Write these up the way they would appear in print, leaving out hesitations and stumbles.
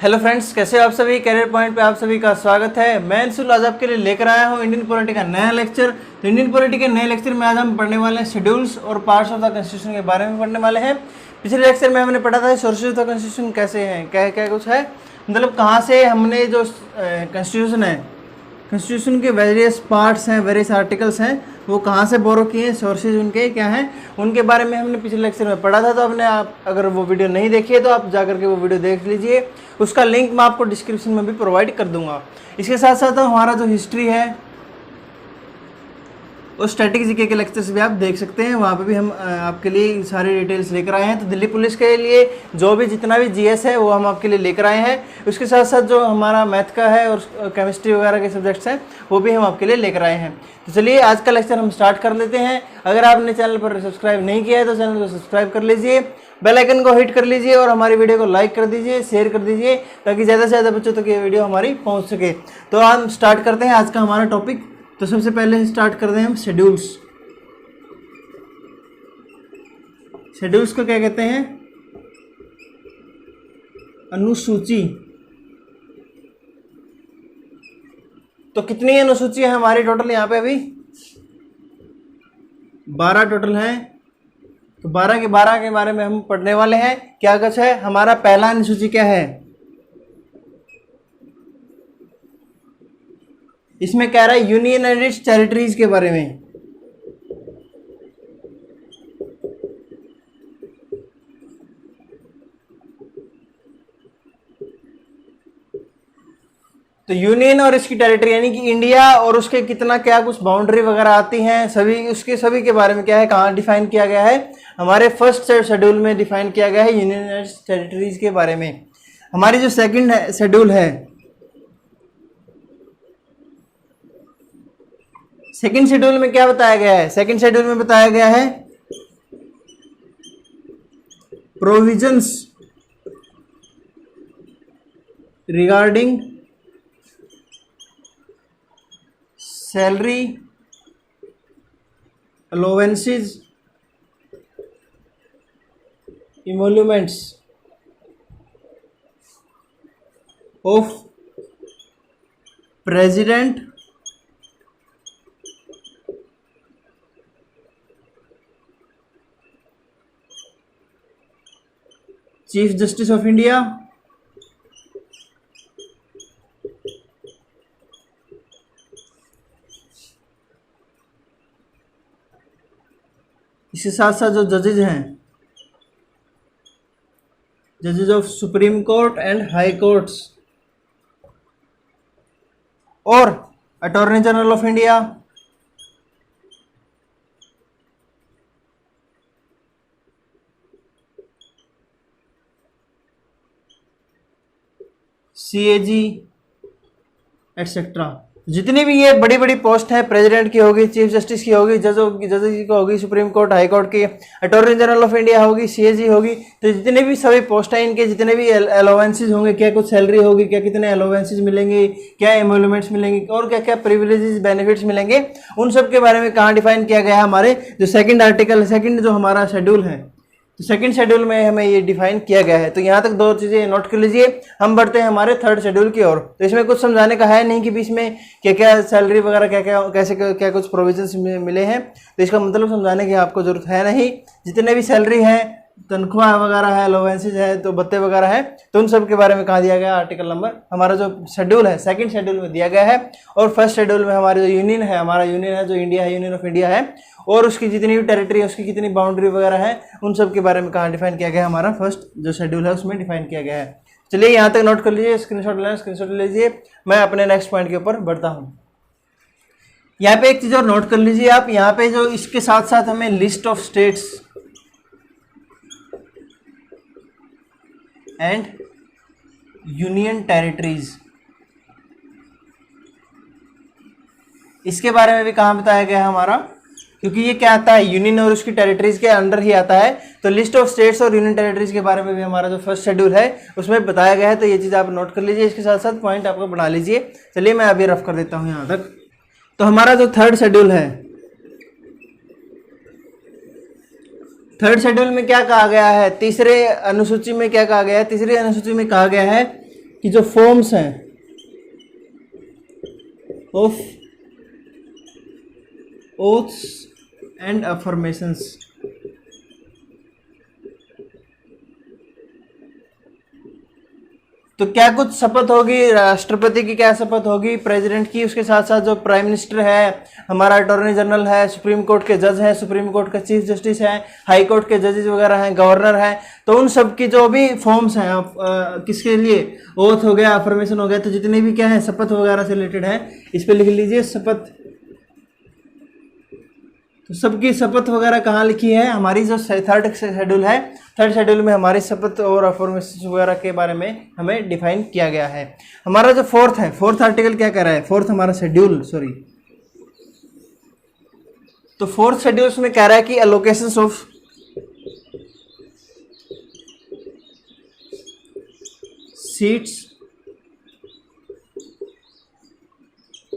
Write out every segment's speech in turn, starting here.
Hello friends, कैसे हो आप सभी। कैरियर पॉइंट पे आप सभी का स्वागत है। मैं अंशुल आज आपके लिए लेकर आया हूँ इंडियन पॉलिटी का नया लेक्चर। तो इंडियन पॉलिटी के नए लेक्चर में आज हम पढ़ने वाले हैं शेड्यूल्स और पार्ट्स ऑफ द कॉन्स्टिट्यूशन के बारे में पढ़ने वाले हैं। पिछले लेक्चर में हमने पढ़ा था सोर्सेज ऑफ द कॉन्स्टिट्यूशन कैसे हैं, क्या क्या कुछ है, मतलब कहाँ से हमने जो कॉन्स्टिट्यूशन है, कॉन्स्टिट्यूशन के वेरियस पार्ट्स हैं, वेरियस आर्टिकल्स हैं, वो कहाँ से बोरो किए हैं, सोर्सेज उनके क्या हैं, उनके बारे में हमने पिछले लेक्चर में पढ़ा था। तो आपने अगर वो वीडियो नहीं देखी है तो आप जा करके वो वीडियो देख लीजिए। उसका लिंक मैं आपको डिस्क्रिप्शन में भी प्रोवाइड कर दूंगा। इसके साथ साथ हमारा जो हिस्ट्री है और स्टैटिक जीके के लेक्चर्स भी आप देख सकते हैं, वहाँ पे भी हम आपके लिए सारी डिटेल्स लेकर आए हैं। तो दिल्ली पुलिस के लिए जो भी जितना भी जीएस है वो हम आपके लिए लेकर आए हैं। उसके साथ साथ जो हमारा मैथ का है और केमिस्ट्री वगैरह के सब्जेक्ट्स हैं वो भी हम आपके लिए लेकर आए हैं। तो चलिए आज का लेक्चर हम स्टार्ट कर लेते हैं। अगर आपने चैनल पर सब्सक्राइब नहीं किया है तो चैनल को सब्सक्राइब कर लीजिए, बेल आइकन को हिट कर लीजिए और हमारी वीडियो को लाइक कर दीजिए, शेयर कर दीजिए, ताकि ज़्यादा से ज़्यादा बच्चों तक ये वीडियो हमारी पहुँच सके। तो हम स्टार्ट करते हैं आज का हमारा टॉपिक। तो सबसे पहले स्टार्ट करते हैं हम शेड्यूल्स। शेड्यूल्स को क्या कहते हैं? अनुसूची। तो कितनी अनुसूची है हमारी टोटल यहाँ पे? अभी 12 टोटल हैं। तो 12 के बारे में हम पढ़ने वाले हैं। क्या कुछ है? हमारा पहला अनुसूची क्या है? इसमें कह रहा है यूनियन एंड इट्स टेरिटरीज के बारे में। तो यूनियन और इसकी टेरिटरी यानी कि इंडिया और उसके कितना क्या कुछ बाउंड्री वगैरह आती हैं, सभी के बारे में क्या है, कहाँ डिफाइन किया गया है। हमारे फर्स्ट शेड्यूल में डिफाइन किया गया है यूनियन एंड इट्स टेरिटरीज के बारे में। हमारी जो सेकंड शेड्यूल है, सेकंड शेड्यूल में क्या बताया गया है? सेकंड शेड्यूल में बताया गया है provisions regarding salary allowances emoluments of president chief justice of India इसके साथ साथ जो जजेज हैं, जजेज of supreme court and high courts और attorney general of India, CAG etcetera. जितनी भी ये बड़ी बड़ी पोस्ट है, प्रेसिडेंट की होगी, चीफ जस्टिस की होगी, जज की होगी, सुप्रीम कोर्ट हाई कोर्ट की, अटॉर्नी जनरल ऑफ इंडिया होगी, सीएजी होगी, तो जितने भी सभी पोस्ट हैं इनके जितने भी अलाउंसेस होंगे, क्या कुछ सैलरी होगी, क्या कितने अलाउंसेस मिलेंगे, क्या एमोल्यूमेंट्स मिलेंगे और क्या क्या प्रिविलेजेस बेनिफिट्स मिलेंगे, उन सब के बारे में कहाँ डिफाइन किया गया है हमारे जो सेकंड आर्टिकल, सेकंड जो हमारा शेड्यूल है। तो सेकंड शेड्यूल में हमें ये डिफाइन किया गया है। तो यहाँ तक दो चीज़ें नोट कर लीजिए। हम बढ़ते हैं हमारे थर्ड शेड्यूल की ओर। तो इसमें कुछ समझाने का है नहीं कि बीच में क्या क्या सैलरी वगैरह क्या क्या कैसे क्या कुछ प्रोविजंस मिले हैं, तो इसका मतलब समझाने की आपको जरूरत है नहीं। जितने भी सैलरी है, तनख्वाह वगैरह है, अलाउंसेज है, तो भत्ते वगैरह है, तो उन सब के बारे में कहाँ दिया गया? आर्टिकल नंबर हमारा जो शेड्यूल है सेकंड शेड्यूल में दिया गया है। और फर्स्ट शेड्यूल में हमारे जो यूनियन है, हमारा यूनियन है जो इंडिया है, यूनियन ऑफ इंडिया है, और उसकी जितनी भी टेरिटरी है, उसकी कितनी बाउंड्री वगैरह है, उन सब के बारे में कहाँ डिफाइन किया गया है? हमारा फर्स्ट जो शेड्यूल है उसमें डिफाइन किया गया है। चलिए यहाँ तक नोट कर लीजिए, स्क्रीनशॉट लीजिए। मैं अपने नेक्स्ट पॉइंट के ऊपर बढ़ता हूँ। यहाँ पे एक चीज़ और नोट कर लीजिए आप, यहाँ पे जो इसके साथ साथ हमें list of states and union territories, इसके बारे में भी कहाँ बताया गया है हमारा, क्योंकि ये क्या आता है? यूनियन और उसकी टेरिटरीज के अंडर ही आता है। तो लिस्ट ऑफ स्टेट्स और यूनियन टेरिटरीज के बारे में भी हमारा जो फर्स्ट शेड्यूल है उसमें बताया गया है। तो ये चीज़ आप नोट कर लीजिए, इसके साथ साथ पॉइंट आपको बना लीजिए। चलिए मैं अभी रफ कर देता हूँ यहाँ तक। तो हमारा जो थर्ड शेड्यूल है, थर्ड शेड्यूल में क्या कहा गया है? तीसरे अनुसूची में क्या कहा गया है? तीसरी अनुसूची में कहा गया है कि जो फॉर्म्स हैं ऑफ ओथ्स एंड अफर्मेशंस, तो क्या कुछ शपथ होगी, राष्ट्रपति की क्या शपथ होगी, प्रेसिडेंट की, उसके साथ साथ जो प्राइम मिनिस्टर है, हमारा अटॉर्नी जनरल है, सुप्रीम कोर्ट के जज हैं, सुप्रीम कोर्ट का चीफ जस्टिस है, हाई कोर्ट के जजेस वगैरह हैं, गवर्नर है, तो उन सब की जो भी फॉर्म्स हैं किसके लिए, ओथ हो गया, अफर्मेशन हो गया, तो जितने भी क्या है शपथ वगैरह से रिलेटेड है, इस पे लिख लीजिए शपथ। तो सबकी शपथ वगैरह कहाँ लिखी है, हमारी जो थर्ड शेड्यूल है, थर्ड शेड्यूल में हमारी शपथ और अफर्मेशन वगैरह के बारे में हमें डिफाइन किया गया है। हमारा जो फोर्थ है, फोर्थ आर्टिकल क्या कह रहा है, फोर्थ हमारा शेड्यूल, सॉरी, तो फोर्थ शेड्यूल में कह रहा है कि allocations of seats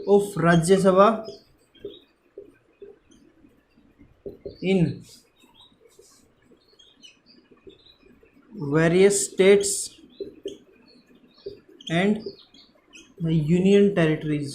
of Rajya Sabha in various states and the union territories।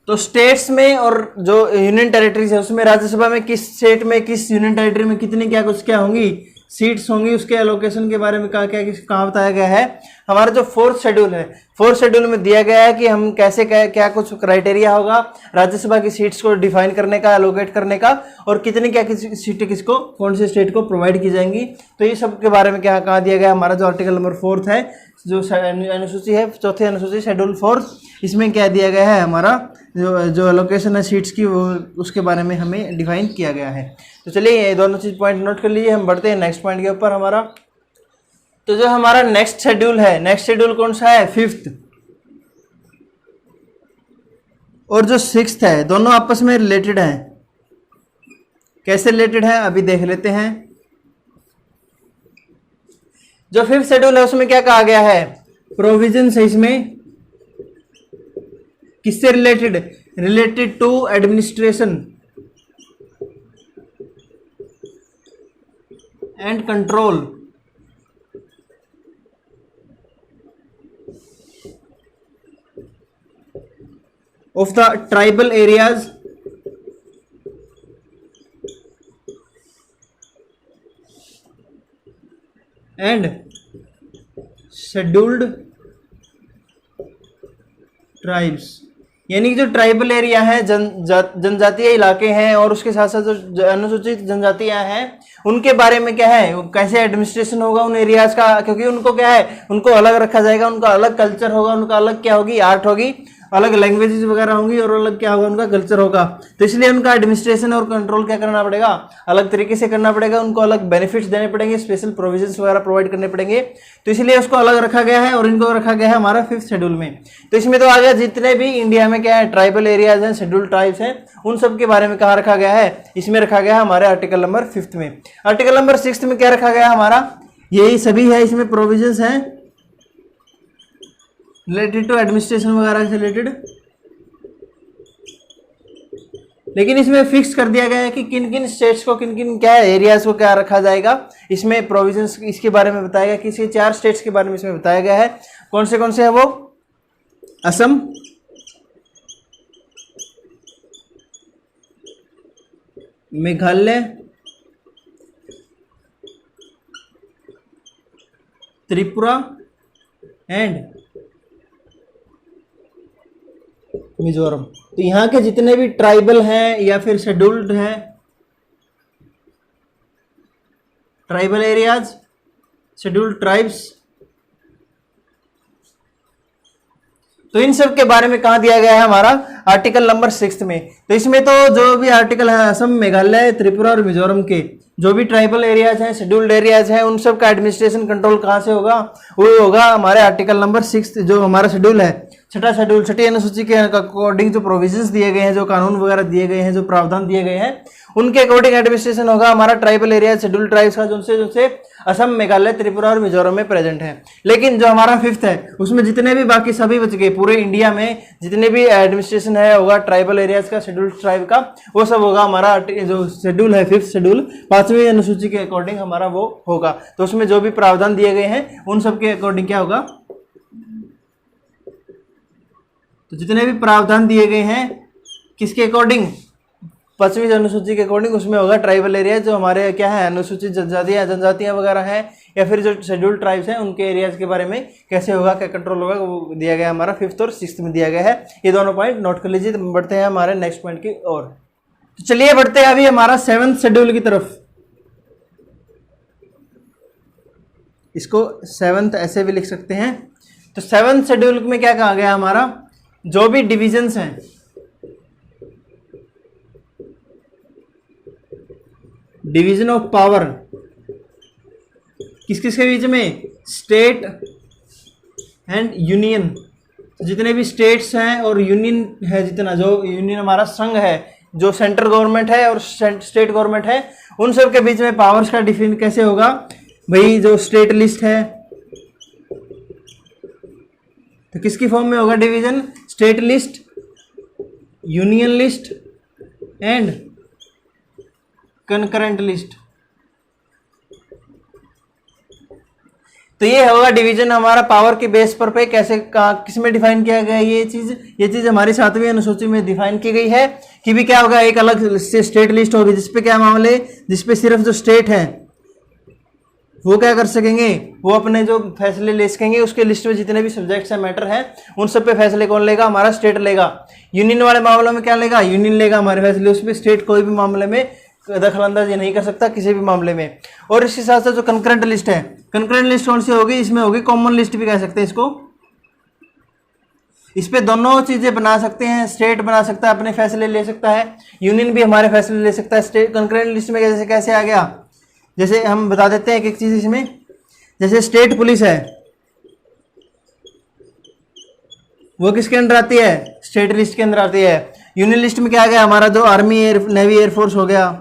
तो स्टेट्स में और जो यूनियन टेरिटरीज है उसमें राज्यसभा में किस स्टेट में किस यूनियन टेरिटरी में कितनी क्या कुछ क्या होंगी सीट्स होंगी, उसके एलोकेशन के बारे में कहाँ बताया गया है। हमारा जो फोर्थ शेड्यूल है, फोर्थ शेड्यूल में दिया गया है कि हम कैसे क्या कुछ क्राइटेरिया होगा राज्यसभा की सीट्स को डिफाइन करने का, एलोकेट करने का, और कितनी क्या सीटें किसको कौन से स्टेट को प्रोवाइड की जाएंगी। तो ये सब के बारे में क्या कहा दिया गया हमारा जो आर्टिकल नंबर फोर्थ है, जो अनुसूची है, चौथी अनुसूची शेड्यूल फोर्थ, इसमें क्या दिया गया है हमारा जो एलोकेशन है सीट्स की, वो उसके बारे में हमें डिफाइन किया गया है। तो चलिए ये दोनों चीज पॉइंट नोट कर लीजिए, हम बढ़ते हैं नेक्स्ट पॉइंट के ऊपर हमारा। तो जो हमारा नेक्स्ट शेड्यूल है, नेक्स्ट शेड्यूल कौन सा है, फिफ्थ, और जो सिक्स्थ है, दोनों आपस में रिलेटेड हैं। कैसे रिलेटेड है अभी देख लेते हैं। जो फिफ्थ शेड्यूल है उसमें क्या कहा गया है, प्रोविजन है इसमें किससे related, related to administration and control of the tribal areas and scheduled tribes, यानी कि जो ट्राइबल एरिया है, जनजातीय इलाके हैं, और उसके साथ साथ जो अनुसूचित जनजातियां हैं उनके बारे में क्या है, कैसे एडमिनिस्ट्रेशन होगा उन एरियाज का, क्योंकि उनको क्या है, उनको अलग रखा जाएगा, उनका अलग कल्चर होगा, उनका अलग क्या होगी, आर्ट होगी, अलग लैंग्वेजेस वगैरह होंगी, और अलग क्या होगा, उनका कल्चर होगा। तो इसलिए उनका एडमिनिस्ट्रेशन और कंट्रोल क्या करना पड़ेगा, अलग तरीके से करना पड़ेगा, उनको अलग बेनिफिट्स देने पड़ेंगे, स्पेशल प्रोविजंस वगैरह प्रोवाइड करने पड़ेंगे। तो इसलिए उसको अलग रखा गया है, और इनको रखा गया है हमारा फिफ्थ शेड्यूल में। तो इसमें तो आ गया जितने भी इंडिया में क्या है ट्राइबल एरियाज हैं, शेड्यूल्ड ट्राइब्स हैं, उन सब के बारे में कहाँ रखा गया है, इसमें रखा गया है हमारे आर्टिकल नंबर फिफ्थ में। आर्टिकल नंबर सिक्स्थ में क्या रखा गया हमारा, यही सभी है, इसमें प्रोविजंस हैं रिलेटेड टू एडमिनिस्ट्रेशन वगैरह से रिलेटेड, लेकिन इसमें फिक्स कर दिया गया है कि किन किन स्टेट्स को, किन किन क्या एरियाज को क्या रखा जाएगा। इसमें प्रोविजंस इसके बारे में बताया गया, किसी 4 स्टेट्स के बारे में इसमें बताया गया है। कौन से हैं वो, असम, मेघालय, त्रिपुरा एंड मिजोरम। तो यहाँ के जितने भी ट्राइबल हैं या फिर शेड्यूल्ड हैं, ट्राइबल एरियाज, शेड्यूल्ड ट्राइब्स, तो इन सब के बारे में कहा दिया गया है हमारा आर्टिकल नंबर 6 में। तो इसमें तो जो भी आर्टिकल है असम, मेघालय, त्रिपुरा और मिजोरम के जो भी ट्राइबल एरियाज हैं, शेड्यूल्ड एरियाज हैं, उन सब का एडमिनिस्ट्रेशन कंट्रोल कहाँ से होगा, वो होगा हमारे आर्टिकल नंबर 6 जो हमारा शेड्यूल है, छठा शेड्यूल, छठी अनुसूची के अकॉर्डिंग जो प्रोविजंस दिए गए हैं, जो कानून वगैरह दिए गए हैं, जो प्रावधान दिए गए हैं, उनके अकॉर्डिंग एडमिनिस्ट्रेशन होगा हमारा ट्राइबल एरिया, शेड्यूल्ड ट्राइब्स का, जिनसे असम, मेघालय, त्रिपुरा और मिजोरम में प्रेजेंट है। लेकिन जो हमारा फिफ्थ है उसमें जितने भी बाकी सभी बच गए, पूरे इंडिया में जितने भी एडमिनिस्ट्रेशन डिफिनेशन है होगा ट्राइबल एरियाज का, शेड्यूल ट्राइब का, वो सब होगा हमारा जो शेड्यूल है 5th शेड्यूल 5वीं अनुसूची के अकॉर्डिंग हमारा वो होगा। तो उसमें जो भी प्रावधान दिए गए हैं उन सब के अकॉर्डिंग क्या होगा, तो जितने भी प्रावधान दिए गए हैं किसके अकॉर्डिंग, 5वीं अनुसूची के अकॉर्डिंग, उसमें होगा ट्राइबल एरिया जो हमारे क्या है अनुसूचित जनजातियां वगैरह हैं या फिर जो शेड्यूल्ड ट्राइब्स हैं उनके एरियाज के बारे में कैसे होगा, क्या कंट्रोल होगा, वो दिया गया हमारा 5th और 6th में दिया गया है। ये दोनों पॉइंट नोट कर लीजिए। बढ़ते हैं हमारे नेक्स्ट पॉइंट की ओर। तो चलिए बढ़ते हैं अभी हमारा 7th शेड्यूल की तरफ। इसको 7th ऐसे भी लिख सकते हैं। तो 7th शेड्यूल में क्या कहा गया हमारा, जो भी डिविजन्स हैं, डिवीजन ऑफ पावर किस किस के बीच में, स्टेट एंड यूनियन। तो जितने भी स्टेट्स हैं और यूनियन है, जितना जो यूनियन हमारा संघ है, जो सेंट्रल गवर्नमेंट है और स्टेट गवर्नमेंट है, उन सब के बीच में पावर्स का डिफाइन कैसे होगा भाई, जो स्टेट लिस्ट है तो किसकी फॉर्म में होगा division, state list, union list and concurrent list. तो ये होगा डिवीजन हमारा पावर के बेस पर पे कैसे किस में डिफाइन किया गया है। ये चीज हमारी 7वीं अनुसूची में डिफाइन की गई है कि भी क्या होगा, एक अलग से स्टेट लिस्ट होगी जिसपे क्या मामले, जिसपे सिर्फ जो स्टेट है वो क्या कर सकेंगे, वो अपने जो फैसले ले सकेंगे। उसके लिस्ट में जितने भी सब्जेक्ट्स हैं, मैटर हैं, उन सब पे फैसले कौन लेगा, हमारा स्टेट लेगा। यूनियन वाले मामलों में क्या लेगा, यूनियन लेगा हमारे फैसले, उस पर स्टेट कोई भी मामले में दखल अंदाजी नहीं कर सकता किसी भी मामले में। और इसके साथ साथ जो कंकरेंट लिस्ट है, कंकरेंट लिस्ट कौन सी होगी, इसमें होगी कॉमन लिस्ट भी कह सकते हैं इसको। इस पे दोनों चीजें बना सकते हैं, स्टेट बना सकता है, अपने फैसले ले सकता है, यूनियन भी हमारे फैसले ले सकता है। स्टेट कंकरेंट लिस्ट में जैसे कैसे आ गया, जैसे हम बता देते हैं एक एक चीज इसमें। जैसे स्टेट पुलिस है वो किसके अंदर आती है, स्टेट लिस्ट के अंदर आती है। यूनियन लिस्ट में क्या आ गया हमारा, जो आर्मी, नेवी, एयरफोर्स हो गया।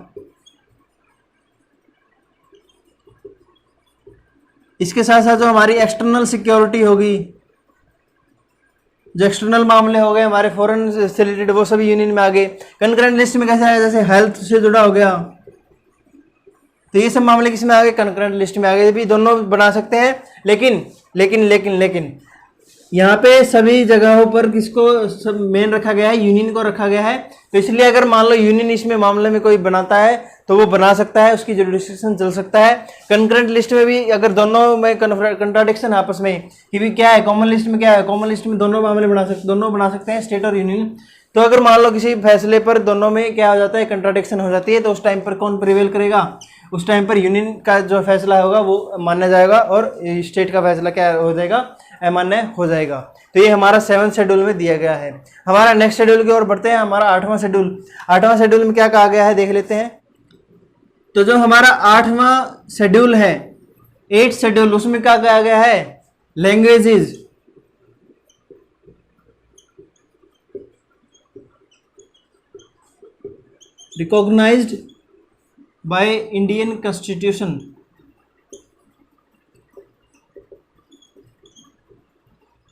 इसके साथ साथ जो हमारी एक्सटर्नल सिक्योरिटी होगी, जो एक्सटर्नल मामले हो गए हमारे फॉरेन से रिलेटेड, वो सभी यूनियन में आ गए। कंकरेंट लिस्ट में कैसे आया, जैसे हेल्थ से जुड़ा हो गया, तो ये सब मामले किसमें आ गए, कंकरेंट लिस्ट में आ गए। भी दोनों बना सकते हैं, लेकिन लेकिन लेकिन लेकिन यहाँ पे सभी जगहों पर किसको सब मेन रखा गया है, यूनियन को रखा गया है। तो इसलिए अगर मान लो यूनियन इसमें मामले में कोई बनाता है तो वो बना सकता है, उसकी जुडिक्शन चल सकता है। कंकरेंट लिस्ट में भी अगर दोनों में कंट्राडिक्शन आपस में कि भी क्या है, कॉमन लिस्ट में क्या है, कॉमन लिस्ट में दोनों मामले दोनों बना सकते हैं, स्टेट और यूनियन। तो अगर मान लो किसी फैसले पर दोनों में क्या हो जाता है, कंट्राडिक्शन हो जाती है, तो उस टाइम पर कौन प्रिवेल करेगा, उस टाइम पर यूनियन का जो फैसला होगा वो मान्य जाएगा और स्टेट का फैसला क्या हो जाएगा, अमान्य हो जाएगा। तो ये हमारा 7th शेड्यूल में दिया गया है। हमारा नेक्स्ट शेड्यूल की ओर बढ़ते हैं। हमारा 8वां शेड्यूल, 8वां शेड्यूल में क्या कहा गया है देख लेते हैं। तो जो हमारा 8वां शेड्यूल है, 8th शेड्यूल, उसमें क्या कहा गया है, languages. Recognized by Indian constitution.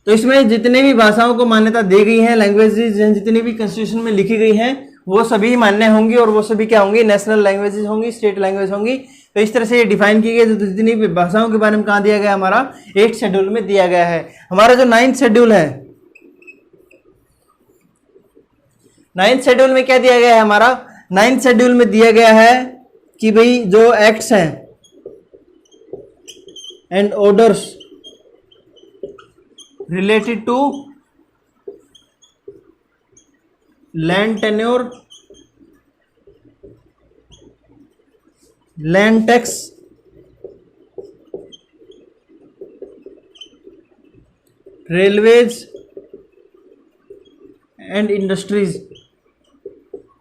तो इसमें जितने भी भाषाओं को मान्यता दी गई है, लैंग्वेजेस जितनी भी कॉन्स्टिट्यूशन में लिखी गई हैं, वो सभी मान्य होंगी और वो सभी क्या होंगी, नेशनल लैंग्वेजेस होंगी, स्टेट लैंग्वेज होंगी। तो इस तरह से ये डिफाइन की गई। तो जितनी भी भाषाओं के बारे में कहाँ दिया गया, हमारा 8th शेड्यूल में दिया गया है। हमारा जो 9th शेड्यूल है, 9th शेड्यूल में क्या दिया गया है, हमारा 9th शेड्यूल में दिया गया है कि भाई जो एक्ट्स हैं and orders related to land tenure, land tax, railways and industries।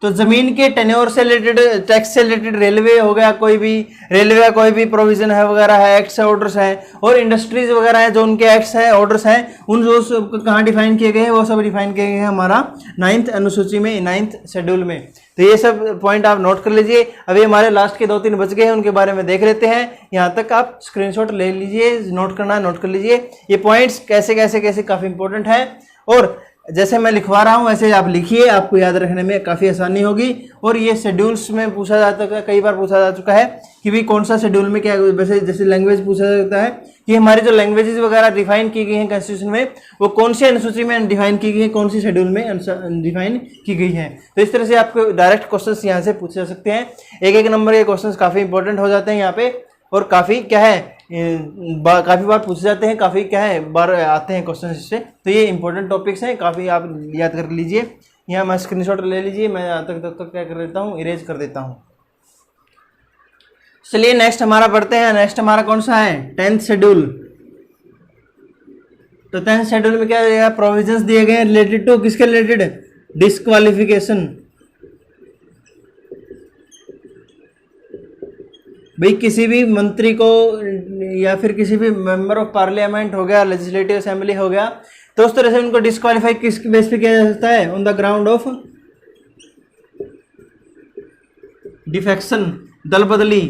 तो जमीन के टेन्योर से रिलेटेड, टैक्स से रिलेटेड, रेलवे हो गया, कोई भी रेलवे का कोई भी प्रोविजन है वगैरह है, एक्ट्स है, ऑर्डर्स हैं, और इंडस्ट्रीज वगैरह हैं जो उनके एक्ट्स हैं, ऑर्डर्स हैं, उन जो कहाँ डिफाइन किए गए हैं, वो सब डिफाइन किए गए हैं हमारा 9th अनुसूची में, 9th शेड्यूल में। तो ये सब पॉइंट आप नोट कर लीजिए। अभी हमारे लास्ट के 2-3 बच गए हैं, उनके बारे में देख लेते हैं। यहाँ तक आप स्क्रीनशॉट ले लीजिए, नोट करना है नोट कर लीजिए। ये पॉइंट्स कैसे कैसे कैसे काफ़ी इंपॉर्टेंट है। और जैसे मैं लिखवा रहा हूँ वैसे आप लिखिए, आपको याद रखने में काफ़ी आसानी होगी। और ये शेड्यूल्स में पूछा जाता है, कई बार पूछा जा चुका है कि भाई कौन सा शेड्यूल में क्या, वैसे जैसे लैंग्वेज पूछा जाता है कि हमारी जो लैंग्वेजेस वगैरह डिफाइन की गई हैं कॉन्स्टिट्यूशन में, वो कौन सी अनुसूची में डिफाइन की गई है, कौन सी शेड्यूल में डिफाइन की गई है। तो इस तरह से आपको डायरेक्ट क्वेश्चन यहाँ से पूछे जा सकते हैं। एक एक नंबर के क्वेश्चन काफ़ी इंपॉर्टेंट हो जाते हैं यहाँ पे, और काफ़ी क्या है काफ़ी बार पूछे जाते हैं, काफ़ी क्या है बार आते हैं क्वेश्चन इससे। तो ये इंपॉर्टेंट टॉपिक्स हैं, काफ़ी आप याद कर लीजिए। यहाँ मैं स्क्रीनशॉट ले लीजिए, मैं यहाँ तक क्या कर देता हूँ, इरेज कर देता हूँ। चलिए नेक्स्ट हमारा पढ़ते हैं। नेक्स्ट हमारा कौन सा है, 10th शेड्यूल। तो 10th शेड्यूल में क्या दिया, प्रोविजंस दिए गए हैं रिलेटेड टू, किसके रिलेटेड, डिस्क्वालिफिकेशन। भाई किसी भी मंत्री को या फिर किसी भी मेंबर ऑफ पार्लियामेंट हो गया, लेजिस्लेटिव असेंबली हो गया, तो उस तरह से उनको डिस्क्वालीफाई किस बेस पे किया जा सकता है, on the ground of defection, दल बदली।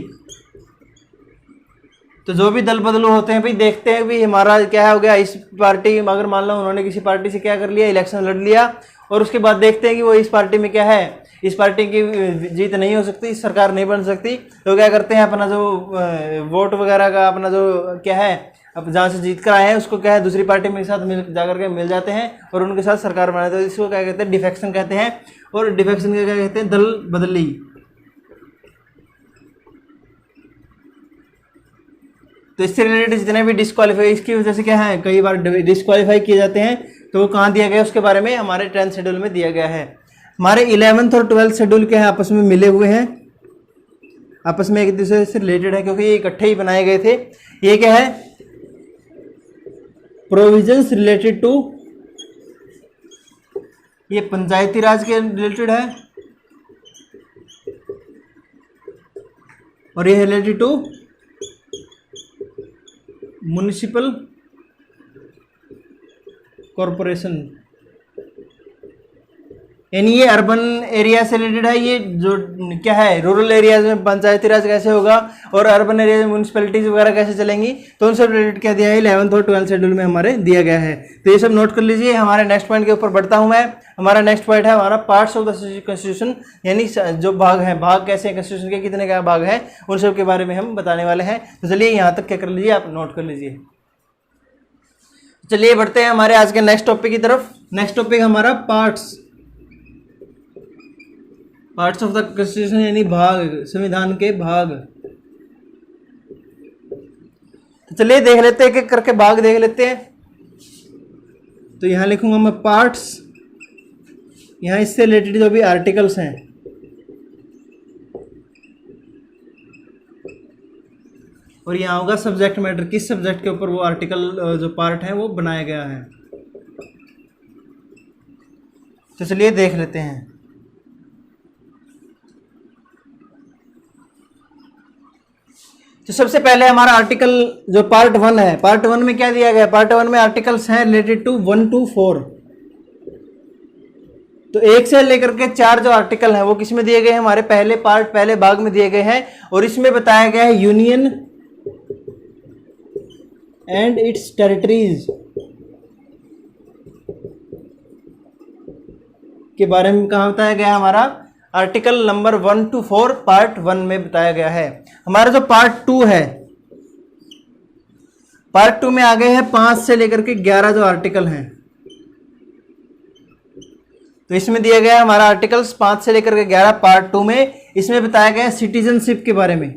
तो जो भी दल बदलू होते हैं भाई, देखते हैं भाई हमारा क्या हो गया, इस पार्टी अगर मान लो उन्होंने किसी पार्टी से क्या कर लिया, इलेक्शन लड़ लिया, और उसके बाद देखते हैं कि वो इस पार्टी में क्या है, इस पार्टी की जीत नहीं हो सकती, सरकार नहीं बन सकती, तो क्या करते हैं अपना जो वोट वगैरह का अपना जो क्या है, अब जहाँ से जीत कर आए हैं उसको क्या है दूसरी पार्टी में साथ मिल जाकर के मिल जाते हैं और उनके साथ सरकार बनाते हैं। इसको क्या कहते हैं, डिफेक्शन कहते हैं। और डिफेक्शन का क्या कहते हैं, दल बदली। तो इससे रिलेटेड जितने भी डिस्क्वालीफाई, इसकी वजह से क्या है कई बार डिस्क्वालीफाई किए जाते हैं, तो वो कहाँ दिया गया उसके बारे में हमारे 10th शेड्यूल में दिया गया है। हमारे 11th और 12th शेड्यूल क्या है, आपस में मिले हुए हैं, आपस में एक दूसरे से रिलेटेड है, क्योंकि ये इकट्ठे ही बनाए गए थे। ये क्या है, प्रोविजंस रिलेटेड टू, ये पंचायती राज के रिलेटेड है, और ये रिलेटेड टू म्युनिसिपल कॉरपोरेशन, यानी ये अर्बन एरिया से रिलेटेड है। ये जो क्या है, रूरल एरियाज में पंचायती राज कैसे होगा और अर्बन एरिया में म्यूनसिपैलिटीज वगैरह कैसे चलेंगी, तो उन सब रिलेटेड क्या दिया है 11th और 12th शेड्यूल में हमारे दिया गया है। तो ये सब नोट कर लीजिए। हमारे नेक्स्ट पॉइंट के ऊपर बढ़ता हूँ मैं। हमारा नेक्स्ट पॉइंट है हमारा पार्ट्स ऑफ द कॉन्स्टिट्यूशन, यानी जो भाग हैं, भाग कैसे हैं कॉन्स्टिट्यूशन के, कितने क्या भाग हैं, उन सब के बारे में हम बताने वाले हैं। तो चलिए यहाँ तक क्या कर लीजिए, आप नोट कर लीजिए। चलिए बढ़ते हैं हमारे आज के नेक्स्ट टॉपिक की तरफ। नेक्स्ट टॉपिक हमारा पार्ट्स ऑफ द कॉन्स्टिट्यूशन, यानी भाग, संविधान के भाग। तो चलिए देख लेते हैं, एक एक करके भाग देख लेते हैं। तो यहां लिखूंगा मैं पार्ट्स, यहां इससे रिलेटेड जो भी आर्टिकल्स हैं, और यहां होगा सब्जेक्ट मैटर, किस सब्जेक्ट के ऊपर वो आर्टिकल जो पार्ट है वो बनाया गया है। तो चलिए देख लेते हैं। तो सबसे पहले हमारा आर्टिकल जो पार्ट 1 है, पार्ट 1 में क्या दिया गया, पार्ट 1 में आर्टिकल्स हैं रिलेटेड टू 1 to 4। तो 1 से लेकर के 4 जो आर्टिकल हैं वो किस में दिए गए हैं, हमारे पहले पार्ट, पहले भाग में दिए गए हैं। और इसमें बताया गया है यूनियन एंड इट्स टेरिटरीज के बारे में कहा बताया गया है। हमारा आर्टिकल नंबर 1 to 4 पार्ट 1 में बताया गया है। हमारा जो पार्ट 2 है, पार्ट 2 में आ गए हैं 5 से लेकर के 11 जो आर्टिकल हैं। तो इसमें दिया गया हमारा आर्टिकल्स 5 से लेकर के 11 पार्ट 2 में। इसमें बताया गया सिटीजनशिप के बारे में।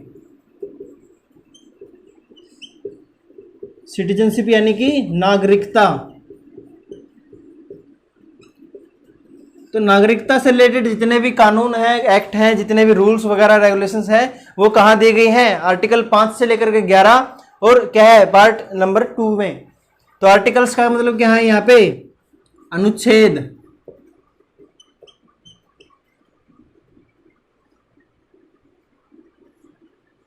सिटीजनशिप यानी कि नागरिकता। तो नागरिकता से रिलेटेड जितने भी कानून हैं, एक्ट हैं, जितने भी रूल्स वगैरह रेगुलेशंस हैं, वो कहाँ दी गई हैं, आर्टिकल 5 से लेकर के 11 और क्या है पार्ट नंबर 2 में। तो आर्टिकल्स का मतलब क्या है, यहाँ पे अनुच्छेद।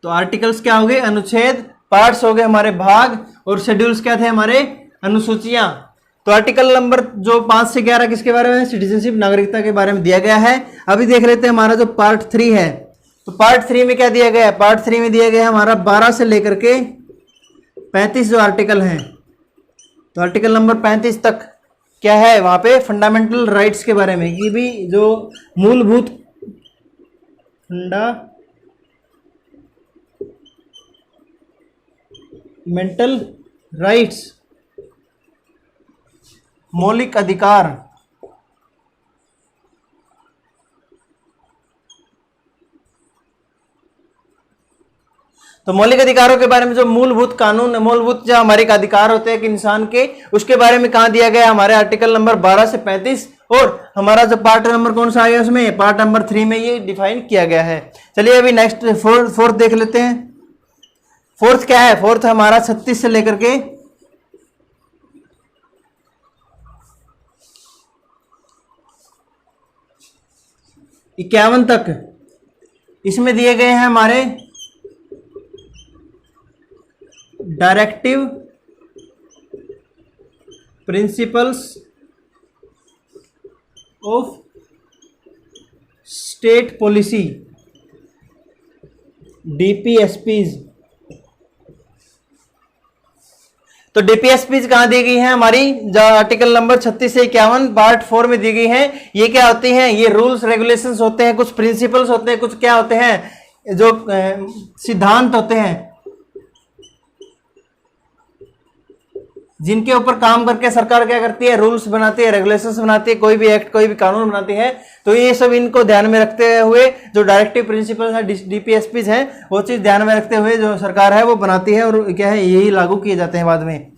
तो आर्टिकल्स क्या हो गए, अनुच्छेद, पार्ट्स हो गए हमारे भाग, और शेड्यूल्स क्या थे हमारे, अनुसूचियां। तो आर्टिकल नंबर जो 5 से 11 किसके बारे में है, सिटीजनशिप, नागरिकता के बारे में दिया गया है। अभी देख लेते हैं हमारा जो पार्ट 3 है। तो पार्ट 3 में क्या दिया गया है, पार्ट 3 में दिया गया है हमारा 12 से लेकर के 35 जो आर्टिकल हैं। तो आर्टिकल नंबर 35 तक क्या है वहां पे फंडामेंटल राइट्स के बारे में कि भी जो मूलभूत फंडामेंटल राइट्स मौलिक अधिकार तो मौलिक अधिकारों के बारे में जो मूलभूत कानून मूलभूत जो हमारे अधिकार होते हैं कि इंसान के उसके बारे में कहाँ दिया गया है हमारे आर्टिकल नंबर 12 से 35 और हमारा जो पार्ट नंबर कौन सा आ गया उसमें पार्ट नंबर 3 में ये डिफाइन किया गया है। चलिए अभी नेक्स्ट फोर्थ देख लेते हैं। फोर्थ क्या है? फोर्थ हमारा 36 से लेकर के 51 तक इसमें दिए गए हैं हमारे directive principles of state policy DPSPs. तो डीपीएसपीज कहां दी गई है हमारी जो आर्टिकल नंबर 36 से 51 पार्ट 4 में दी गई है। ये क्या होती हैं? ये रूल्स रेगुलेशंस होते हैं, कुछ प्रिंसिपल्स होते हैं, कुछ क्या होते हैं जो सिद्धांत होते हैं जिनके ऊपर काम करके सरकार क्या करती है? रूल्स बनाती है, रेगुलेशंस बनाती है, कोई भी एक्ट कोई भी कानून बनाती है। तो ये सब इनको ध्यान में रखते हुए जो डायरेक्टिव प्रिंसिपल्स है डीपीएसपीज हैं वो चीज़ ध्यान में रखते हुए जो सरकार है वो बनाती है और क्या है यही लागू किए जाते हैं बाद में।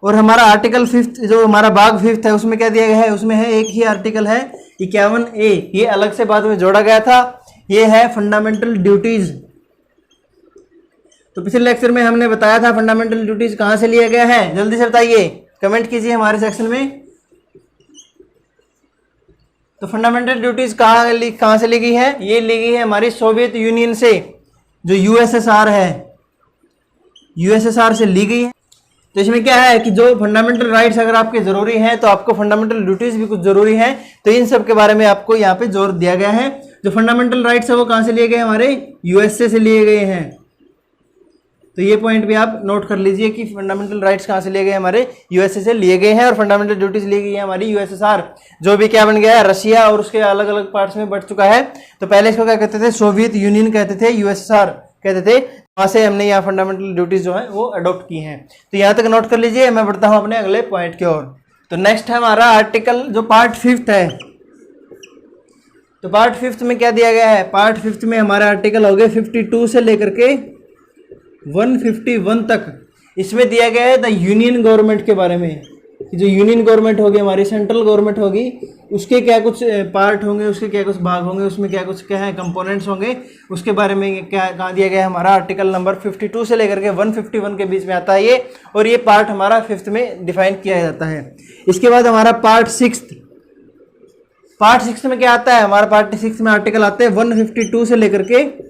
और हमारा आर्टिकल 5 जो हमारा भाग 5 है उसमें क्या दिया गया है? उसमें है एक ही आर्टिकल है 51A, ये अलग से बाद में जोड़ा गया था। ये है फंडामेंटल ड्यूटीज। तो पिछले लेक्चर में हमने बताया था फंडामेंटल ड्यूटीज कहां से लिया गया है, जल्दी से बताइए, कमेंट कीजिए हमारे सेक्शन में। तो फंडामेंटल ड्यूटीज कहां से ली गई है? ये ली गई है हमारी सोवियत यूनियन से, जो यूएसएसआर है, यूएसएसआर से ली गई है। तो इसमें क्या है कि जो फंडामेंटल राइट्स अगर आपके जरूरी हैं तो आपको फंडामेंटल ड्यूटीज भी कुछ जरूरी है। तो इन सब के बारे में आपको यहाँ पे जोर दिया गया है। जो फंडामेंटल राइट्स है वो कहां से लिए गए? हमारे यूएसए से लिए गए हैं। तो ये पॉइंट भी आप नोट कर लीजिए कि फंडामेंटल राइट्स कहाँ से लिए गए? हमारे यूएसए से लिए गए हैं। और फंडामेंटल ड्यूटीज ली गई है हमारी यूएसएसआर, जो भी क्या बन गया है रशिया और उसके अलग अलग पार्ट्स में बढ़ चुका है। तो पहले इसको क्या कहते थे? सोवियत यूनियन कहते थे, यूएसएसआर कहते थे। वहां से हमने यहाँ फंडामेंटल ड्यूटीज जो है वो अडॉप्ट की हैं। तो यहाँ तक नोट कर लीजिए, मैं बढ़ता हूँ अपने अगले पॉइंट की ओर। तो नेक्स्ट है हमारा आर्टिकल जो पार्ट 5 है। तो पार्ट 5 में क्या दिया गया है? पार्ट 5 में हमारे आर्टिकल हो गए 52 से लेकर के 151 तक। इसमें दिया गया है द यूनियन गवर्नमेंट के बारे में, जो यूनियन गवर्नमेंट होगी हमारी, सेंट्रल गवर्नमेंट होगी, उसके क्या कुछ पार्ट होंगे, उसके क्या कुछ भाग होंगे, उसमें क्या कुछ क्या है कंपोनेंट्स होंगे, उसके बारे में क्या कहाँ दिया गया है? हमारा आर्टिकल नंबर 52 से लेकर के 151 के बीच में आता है ये। और ये पार्ट हमारा 5th में डिफाइन किया जाता है। इसके बाद हमारा पार्ट 6 में क्या आता है? हमारा पार्ट 6 में आर्टिकल आते हैं 152 से लेकर के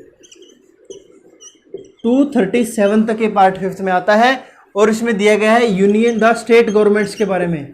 237 तक ये पार्ट 5th में आता है। और इसमें दिया गया है यूनियन द स्टेट गवर्नमेंट्स के बारे में।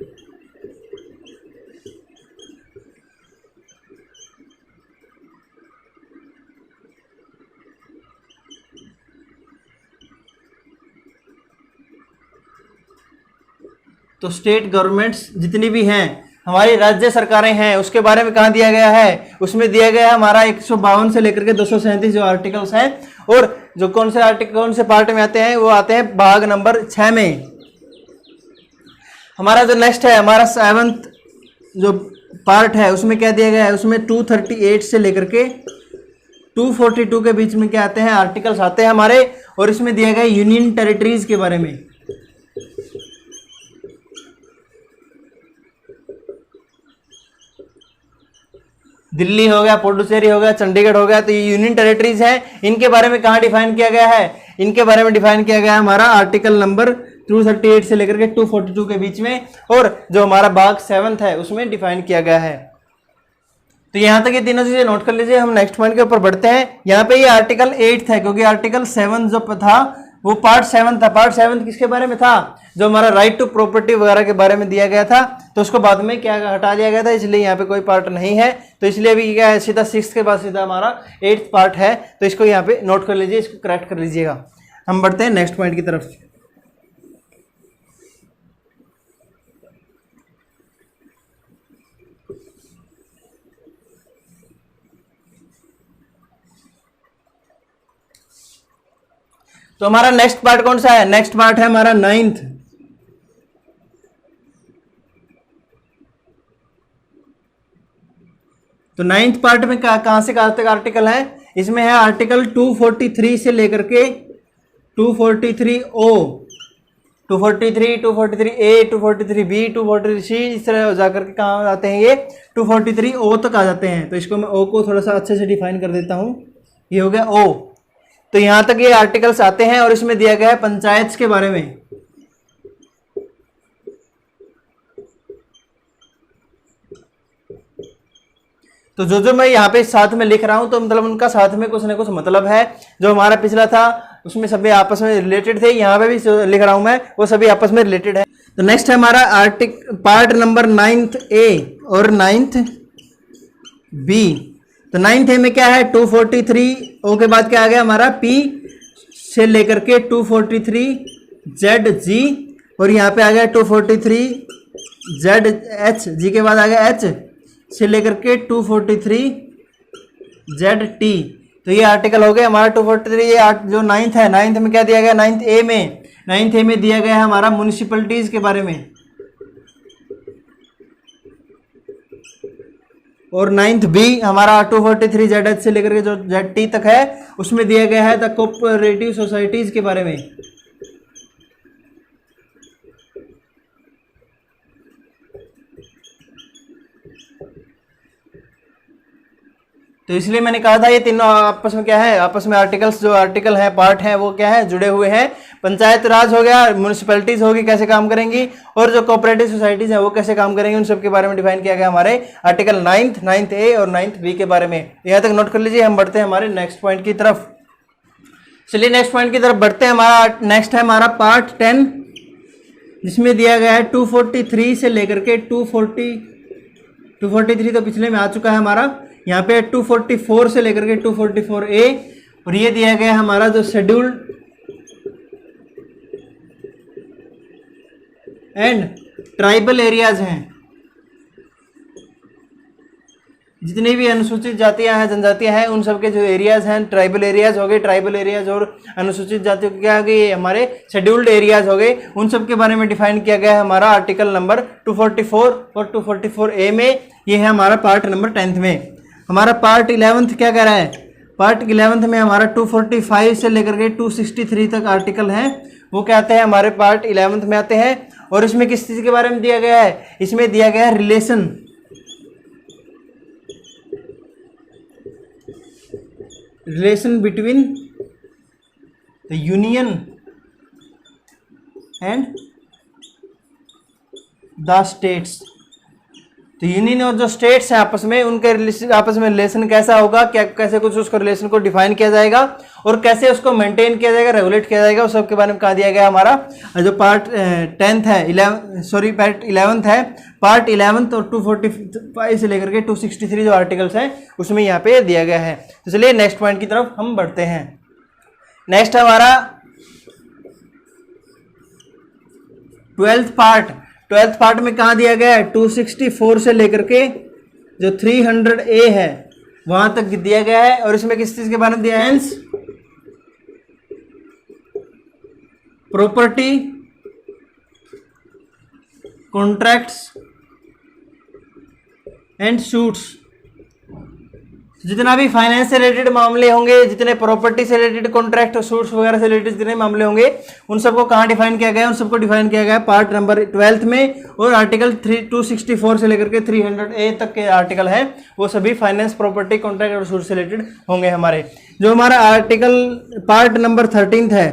तो स्टेट गवर्नमेंट्स जितनी भी हैं, हमारी राज्य सरकारें हैं, उसके बारे में कहाँ दिया गया है? उसमें दिया गया है हमारा 152 से लेकर के 237 जो आर्टिकल्स हैं। और जो कौन से आर्टिकल कौन से पार्ट में आते हैं? वो आते हैं भाग नंबर 6 में। हमारा जो नेक्स्ट है हमारा 7th जो पार्ट है उसमें क्या दिया गया है? उसमें 238 से लेकर के 242 के बीच में क्या आते हैं? आर्टिकल्स आते हैं हमारे। और इसमें दिया गया यूनियन टेरिटरीज के बारे में। दिल्ली हो गया, पुडुचेरी हो गया, चंडीगढ़ हो गया, तो ये यूनियन टेरिटरीज हैं। इनके बारे में कहाँ डिफाइन किया गया है? इनके बारे में डिफाइन किया गया है हमारा आर्टिकल नंबर 238 से लेकर के 242 के बीच में। और जो हमारा भाग 7th है उसमें डिफाइन किया गया है। तो यहाँ तक ये तीनों चीजें नोट कर लीजिए। हम नेक्स्ट पॉइंट के ऊपर बढ़ते हैं। यहाँ पे ये आर्टिकल 8 है, क्योंकि आर्टिकल 7 जो था वो पार्ट 7 था। पार्ट 7 किसके बारे में था? जो हमारा राइट टू प्रॉपर्टी वगैरह के बारे में दिया गया था। तो उसको बाद में क्या हटा दिया गया था, इसलिए यहाँ पे कोई पार्ट नहीं है। तो इसलिए अभी क्या है, सीधा 6 के बाद सीधा हमारा 8th पार्ट है। तो इसको यहाँ पे नोट कर लीजिए, इसको करेक्ट कर लीजिएगा। हम बढ़ते हैं नेक्स्ट पॉइंट की तरफ। तो हमारा नेक्स्ट पार्ट कौन सा है? नेक्स्ट पार्ट है हमारा 9th। तो 9th पार्ट में कहां से कहां तक आर्टिकल है? इसमें है आर्टिकल 243 से लेकर के 243 ओ, 243, 243 ए, 243 बी, 243 सी, इस तरह जाकर के कहाँ आते हैं ये 243 ओ तक आ जाते हैं। तो इसको मैं ओ को थोड़ा सा अच्छे से डिफाइन कर देता हूँ। ये हो गया ओ। तो यहाँ तक ये आर्टिकल्स आते हैं और इसमें दिया गया है पंचायत के बारे में। तो जो जो मैं यहाँ पे साथ में लिख रहा हूँ तो मतलब उनका साथ में कुछ ना कुछ मतलब है। जो हमारा पिछला था उसमें सभी आपस में रिलेटेड थे, यहाँ पे भी लिख रहा हूँ मैं, वो सभी आपस में रिलेटेड है। तो नेक्स्ट है हमारा पार्ट नंबर 9th ए और 9th बी। तो 9th ए में क्या है? 243 ओ के बाद क्या आ गया हमारा? पी से लेकर के 243 जेड जी, और यहाँ पे आ गया 243 जेड एच, जी के बाद आ गया एच से लेकर के 243 जेड टी। तो ये आर्टिकल हो गया हमारा 243। ये जो 9th है, 9th में क्या दिया गया? 9th ए में, 9th ए में दिया गया है हमारा म्युनिसिपैलिटीज के बारे में। और 9th बी हमारा 243 जेड एच से लेकर के जो जेड टी तक है उसमें दिया गया है द कोऑपरेटिव सोसाइटीज के बारे में। तो इसलिए मैंने कहा था ये तीनों आपस में क्या है? आपस में आर्टिकल्स, जो आर्टिकल है, पार्ट है, वो क्या है? जुड़े हुए हैं। पंचायत राज हो गया, म्यूनिसिपैलिटीज होगी कैसे काम करेंगी, और जो कोऑपरेटिव सोसाइटीज है वो कैसे काम करेंगी, उन सब के बारे में डिफाइन किया गया हमारे आर्टिकल 9th ए और 9th बी के बारे में। यहाँ तक नोट कर लीजिए। हम बढ़ते हैं हमारे नेक्स्ट पॉइंट की तरफ। चलिए नेक्स्ट पॉइंट की तरफ बढ़ते हैं। हमारा नेक्स्ट है हमारा पार्ट 10, जिसमें दिया गया है 243 से लेकर के 243 तो पिछले में आ चुका है हमारा। यहाँ पे 244 से लेकर के 244 ए, और ये दिया गया है हमारा जो शेड्यूल्ड एंड ट्राइबल एरियाज हैं। जितनी भी अनुसूचित जातियां हैं, जनजातियां हैं, उन सब के जो एरियाज हैं, ट्राइबल एरियाज हो गए, ट्राइबल एरियाज और अनुसूचित जातियों के क्या हो गए? हमारे शेड्यूल्ड एरियाज हो गए। उन सब के बारे में डिफाइन किया गया है हमारा आर्टिकल नंबर 244 और 244 ए में। ये है हमारा पार्ट नंबर 10th में। हमारा पार्ट 11th क्या कह रहा है? पार्ट 11th में हमारा 245 से लेकर के 263 तक आर्टिकल हैं, वो क्या आते हैं? हमारे पार्ट 11th में आते हैं। और इसमें किस चीज़ के बारे में दिया गया है? इसमें दिया गया है relation between the union and the states. तो यूनियन और जो स्टेट्स हैं आपस में, उनके आपस में रिलेशन कैसा होगा, क्या कैसे कुछ उसको रिलेशन को डिफाइन किया जाएगा और कैसे उसको मेंटेन किया जाएगा, रेगुलेट किया जाएगा, उस सब के बारे में कहा दिया गया हमारा जो पार्ट 10th है, पार्ट 11th है। पार्ट 11th और 245 से लेकर के 263 जो आर्टिकल्स हैं उसमें यहाँ पे दिया गया है। तो चलिए नेक्स्ट पॉइंट की तरफ हम बढ़ते हैं। नेक्स्ट हमारा 12th पार्ट में कहाँ दिया गया है? 264 से लेकर के जो 300 ए है वहां तक दिया गया है। और इसमें किस चीज के बारे में दिया है? Property, contracts and suits. जितना भी फाइनेंस से रिलेटेड मामले होंगे, जितने प्रॉपर्टी से रिलेटेड कॉन्ट्रैक्ट और सूट्स वगैरह से रिलेटेड जितने मामले होंगे, उन सबको कहाँ डिफाइन किया गया है? उन सबको डिफाइन किया गया है पार्ट नंबर 12th में। और आर्टिकल 264 से लेकर के 300 ए तक के आर्टिकल हैं, वो सभी फाइनेंस, प्रॉपर्टी, कॉन्ट्रैक्ट और सूट से रिलेटेड होंगे हमारे। जो हमारा आर्टिकल पार्ट नंबर 13 है,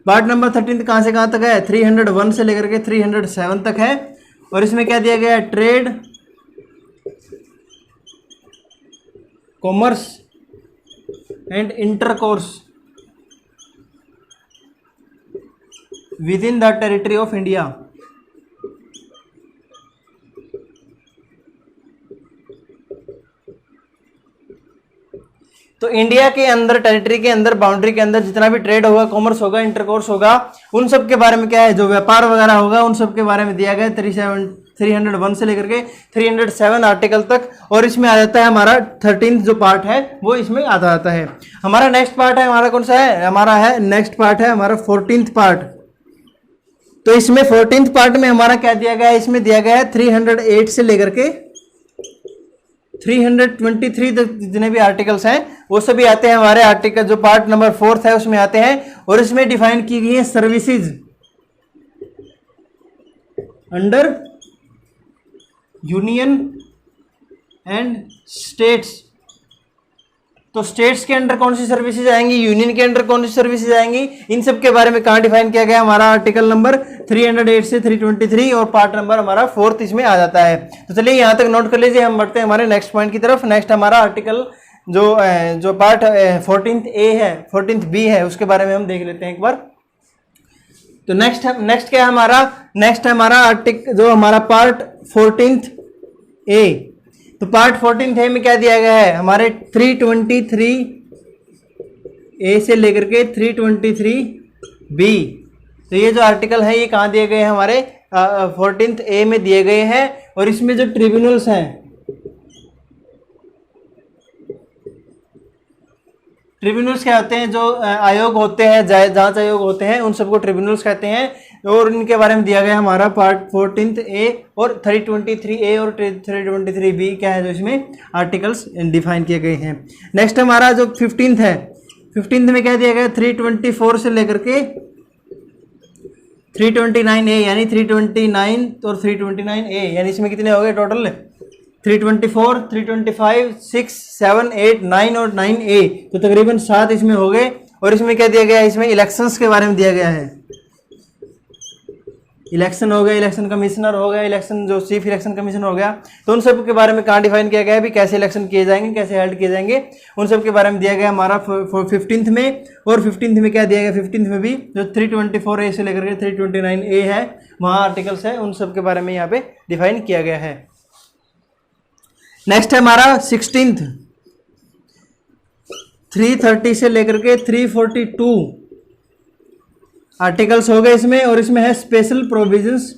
पार्ट नंबर 13 कहाँ से कहाँ तक है? 301 से लेकर के 307 तक है। और इसमें क्या दिया गया है? Trade, commerce and intercourse with in the territory of India. तो इंडिया के अंदर, टेरिटरी के अंदर, बाउंड्री के अंदर जितना भी ट्रेड होगा, कॉमर्स होगा, इंटरकोर्स होगा, उन सब के बारे में क्या है, जो व्यापार वगैरह होगा उन सब के बारे में दिया गया है 301 से लेकर के 307 आर्टिकल तक। और इसमें आ जाता है हमारा 13th जो पार्ट है वो इसमें आता जाता है। हमारा नेक्स्ट पार्ट है, हमारा कौन सा है, हमारा है नेक्स्ट पार्ट है हमारा 14th पार्ट। तो इसमें 14th पार्ट में हमारा क्या दिया गया है, इसमें दिया गया है 308 से लेकर के 323 तक जितने भी आर्टिकल्स हैं वो सभी आते हैं हमारे आर्टिकल, जो पार्ट नंबर 4 है उसमें आते हैं। और इसमें डिफाइन की गई है services under union and states. तो स्टेट्स के अंडर कौन सी सर्विसेज आएंगी, यूनियन के अंडर कौन सी सर्विसेज आएंगी, इन सब के बारे में कहाँ डिफाइन किया गया, हमारा आर्टिकल नंबर 308 से 323 और पार्ट नंबर हमारा 4 इसमें आ जाता है। तो चलिए यहाँ तक नोट कर लीजिए, हम बढ़ते हैं हमारे नेक्स्ट पॉइंट की तरफ। नेक्स्ट हमारा आर्टिकल जो पार्ट 14th A है, 14th B है, उसके बारे में हम देख लेते हैं एक बार। तो नेक्स्ट क्या है हमारा, नेक्स्ट है हमारा आर्टिकल जो हमारा पार्ट 14th A। तो पार्ट 14th A में क्या दिया गया है, हमारे 323 A से लेकर के 323 B। तो ये जो आर्टिकल है ये कहाँ दिए गए हैं, हमारे 14th A में दिए गए हैं। और इसमें जो ट्रिब्यूनल्स हैं, ट्रिब्यूनल्स क्या होते हैं, जो आयोग होते हैं, जांच आयोग होते हैं, उन सबको ट्रिब्यूनल्स कहते हैं। और इनके बारे में दिया गया हमारा पार्ट 14th A और 323 A और 323 B क्या है, जो इसमें आर्टिकल्स डिफाइन किए गए हैं। नेक्स्ट हमारा जो 15th है, 15th में क्या दिया गया, 324 से लेकर के 329 A, यानी 329 और 329 A, यानी इसमें कितने हो गए टोटल, 324, 325, 6, 7, 8, 9 और 9A। तो तकरीबन 7 इसमें हो गए। और इसमें क्या दिया गया है, इसमें इलेक्शंस के बारे में दिया गया है। इलेक्शन हो गया, इलेक्शन कमिश्नर हो गया, इलेक्शन जो चीफ इलेक्शन कमीशन हो गया। तो उन सब के बारे में कहाँ डिफाइन किया गया है भी, कैसे इलेक्शन किए जाएंगे, कैसे हेल्ड किए जाएंगे, उन सब के बारे में दिया गया हमारा 15th में। और 15th में क्या दिया गया, 15th में भी जो 324 A से लेकर के 329 A है, वहाँ आर्टिकल्स है, उन सब के बारे में यहाँ पे डिफाइन किया गया है। नेक्स्ट है हमारा 16th, 330 से लेकर के 342 आर्टिकल्स हो गए इसमें। और इसमें है special provisions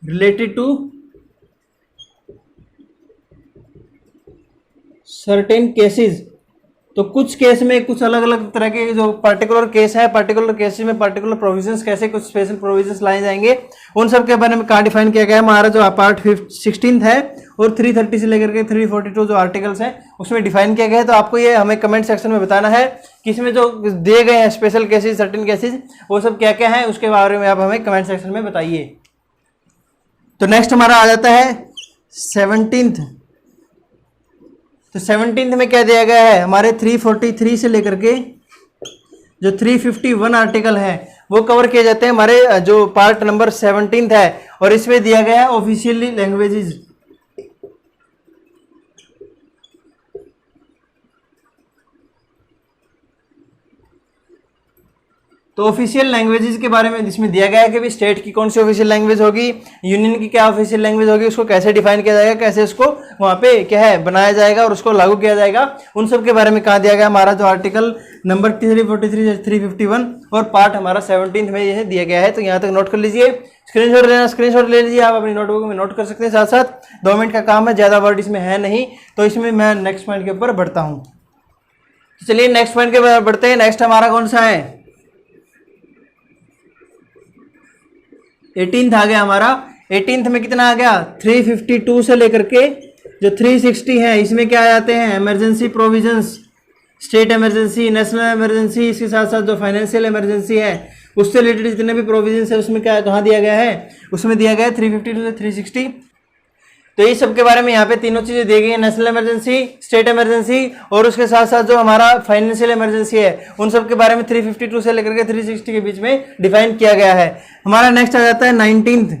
related to certain cases. तो कुछ केस में कुछ अलग अलग तरह के जो पर्टिकुलर केस है, पर्टिकुलर केसेस में पर्टिकुलर प्रोविजंस, कैसे कुछ स्पेशल प्रोविजंस लाए जाएंगे, उन सब के बारे में कहाँ डिफाइन किया गया है। हमारा जो पार्ट 16th है और 330 से लेकर के 342 जो आर्टिकल्स हैं उसमें डिफाइन किया गया है। तो आपको ये हमें कमेंट सेक्शन में बताना है कि इसमें जो दिए गए हैं स्पेशल केसेस, सर्टेन केसेस, वो सब क्या क्या है, उसके बारे में आप हमें कमेंट सेक्शन में बताइए। तो नेक्स्ट हमारा आ जाता है 17th। तो 17th में क्या दिया गया है, हमारे 343 से लेकर के जो 351 आर्टिकल है वो कवर किए जाते हैं हमारे जो पार्ट नंबर 17th है। और इसमें दिया गया है ऑफिशियली लैंग्वेजेस। तो ऑफिशियल लैंग्वेजेस के बारे में इसमें दिया गया है कि भी स्टेट की कौन सी ऑफिशियल लैंग्वेज होगी, यूनियन की क्या ऑफिशियल लैंग्वेज होगी, उसको कैसे डिफाइन किया जाएगा, कैसे उसको वहाँ पे क्या है बनाया जाएगा और उसको लागू किया जाएगा, उन सब के बारे में कहा दिया गया हमारा जो आर्टिकल नंबर 343 351 और पार्ट हमारा 17th में यह दिया गया है। तो यहाँ तक नोट कर लीजिए, स्क्रीनशॉट लेना, स्क्रीनशॉट ले लीजिए, आप अपनी नोटबुक में नोट कर सकते हैं। साथ साथ 2 मिनट का काम है, ज़्यादा वर्ड इसमें है नहीं। तो इसमें मैं नेक्स्ट पॉइंट के ऊपर बढ़ता हूँ। चलिए नेक्स्ट पॉइंट के ऊपर बढ़ते हैं। नेक्स्ट हमारा कौन सा है, 18th आ गया हमारा। 18th में कितना आ गया, 352 से लेकर के जो 360 है, इसमें क्या आ जाते हैं, emergency provisions, state emergency, national emergency, इसके साथ साथ जो फाइनेंशियल इमरजेंसी है उससे रिलेटेड जितने भी प्रोविजंस है उसमें क्या कहाँ दिया गया है, उसमें दिया गया है 352 से 360। तो ये सब के बारे में यहाँ पे तीनों चीजें दी गई है, नेशनल इमरजेंसी, स्टेट इमरजेंसी और उसके साथ साथ जो हमारा फाइनेंशियल इमरजेंसी है, उन सब के बारे में 352 से लेकर के 360 के बीच में डिफाइन किया गया है। हमारा नेक्स्ट आ जाता है 19th।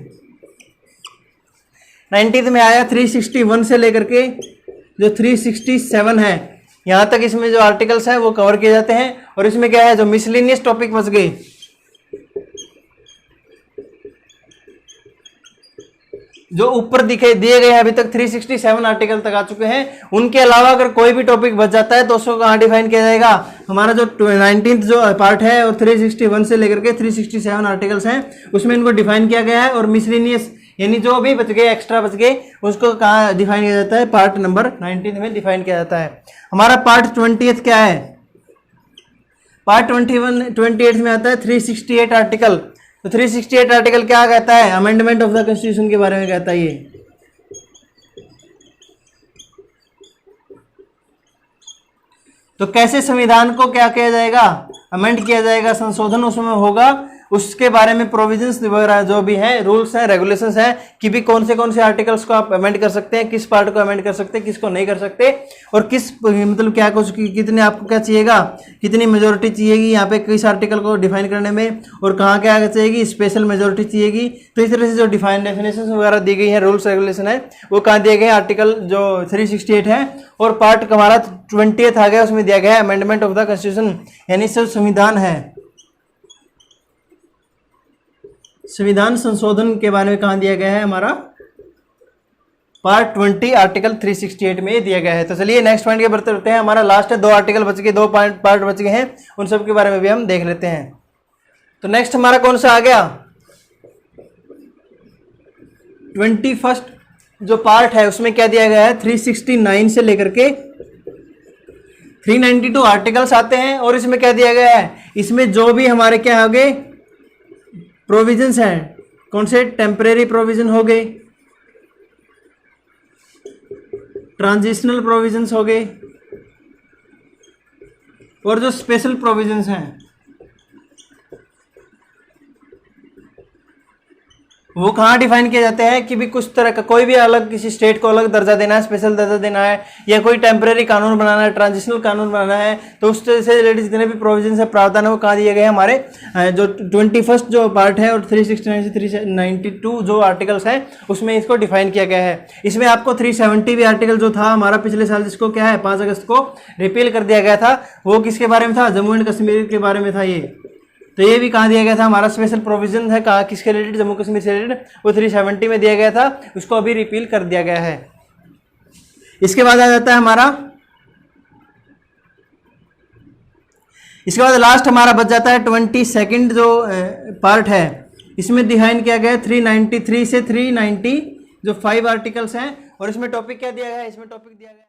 19th में आया 361 से लेकर के जो 367 है, यहाँ तक इसमें जो आर्टिकल्स हैं वो कवर किए जाते हैं। और इसमें क्या है, जो मिसलिनियस टॉपिक बच गए, जो ऊपर दिए गए हैं अभी तक 367 आर्टिकल तक आ चुके हैं। उनके अलावा अगर कोई भी टॉपिक बच जाता है तो उसको कहाँ डिफाइन किया जाएगा, हमारा जो 19th जो पार्ट है और 361 से लेकर के 367 आर्टिकल्स हैं उसमें इनको डिफाइन किया गया है। और मिसलेनियस यानी जो भी बच गए, एक्स्ट्रा बच गए, उसको कहाँ डिफाइन किया जाता है, पार्ट नंबर 19 में डिफाइन किया जाता है। हमारा पार्ट 20th क्या है, पार्ट 28 में आता है 368 आर्टिकल। तो 368 आर्टिकल क्या कहता है, अमेंडमेंट ऑफ द कॉन्स्टिट्यूशन के बारे में कहता है ये। तो कैसे संविधान को क्या किया जाएगा, अमेंड किया जाएगा, संशोधन उसमें होगा, उसके बारे में प्रोविजंस वगैरह जो भी हैं, रूल्स हैं, रेगुलेशंस हैं कि भी कौन से आर्टिकल्स को आप अमेंड कर सकते हैं, किस पार्ट को अमेंड कर सकते हैं, किसको नहीं कर सकते, और किस मतलब क्या कुछ कितने आपको क्या चाहिएगा, कितनी मेजोरिटी चाहिएगी यहाँ पे किस आर्टिकल को डिफाइन करने में, और कहाँ क्या चाहिएगी, स्पेशल मेजोरिटी चाहिएगी। तो इस तरह से जो डिफाइन डेफिनेशन वगैरह दी गई है, रूल्स रेगुलेशन है, वो कहाँ दिए गए, आर्टिकल जो 368 है। और पार्ट हमारा 20th आ गया, उसमें दिया गया है अमेंडमेंट ऑफ द कॉन्स्टिट्यूशन, यानी सब संविधान है, संविधान संशोधन के बारे में कहाँ दिया गया है, हमारा पार्ट 20 आर्टिकल 368 में दिया गया है। तो चलिए नेक्स्ट पॉइंट के बढ़ते रहते हैं। हमारा लास्ट है, 2 आर्टिकल बच गए, 2 पार्ट बच गए हैं, उन सब के बारे में भी हम देख लेते हैं। तो नेक्स्ट हमारा कौन सा आ गया, 21st जो पार्ट है उसमें क्या दिया गया है, 369 से लेकर के 392 आर्टिकल्स आते हैं। और इसमें क्या दिया गया है, इसमें जो भी हमारे क्या हो गए प्रोविजंस हैं, कौन से, टेम्परेरी प्रोविजन हो गए, ट्रांजिशनल प्रोविजंस हो गए, और जो स्पेशल प्रोविजंस हैं वो कहाँ डिफाइन किए जाते हैं कि भी कुछ तरह का कोई भी अलग किसी स्टेट को अलग दर्जा देना है, स्पेशल दर्जा देना है, या कोई टेम्परेरी कानून बनाना है, ट्रांजिशनल कानून बनाना है, तो उस तरह से रिलेटेड जितने भी प्रोविजन है, प्रावधान है, वो कहाँ दिए गए हैं, हमारे जो 21st जो पार्ट है और 369 से 392 जो आर्टिकल्स हैं उसमें इसको डिफाइन किया गया है। इसमें आपको 370 भी आर्टिकल जो था हमारा पिछले साल, जिसको क्या है 5 अगस्त को रिपील कर दिया गया था, वो किसके बारे में था, जम्मू एंड कश्मीर के बारे में था ये। तो ये भी कहाँ दिया गया था, हमारा स्पेशल प्रोविजन है, कहाँ किसके रिलेटेड, जम्मू कश्मीर से रिलेटेड, वो 370 में दिया गया था, उसको अभी रिपील कर दिया गया है। इसके बाद आ जाता है हमारा, इसके बाद लास्ट हमारा बच जाता है 22nd जो पार्ट है, इसमें डिफाइन किया गया है 393 से 390 जो 5 आर्टिकल्स हैं। और इसमें टॉपिक क्या दिया गया है, इसमें टॉपिक दिया गया है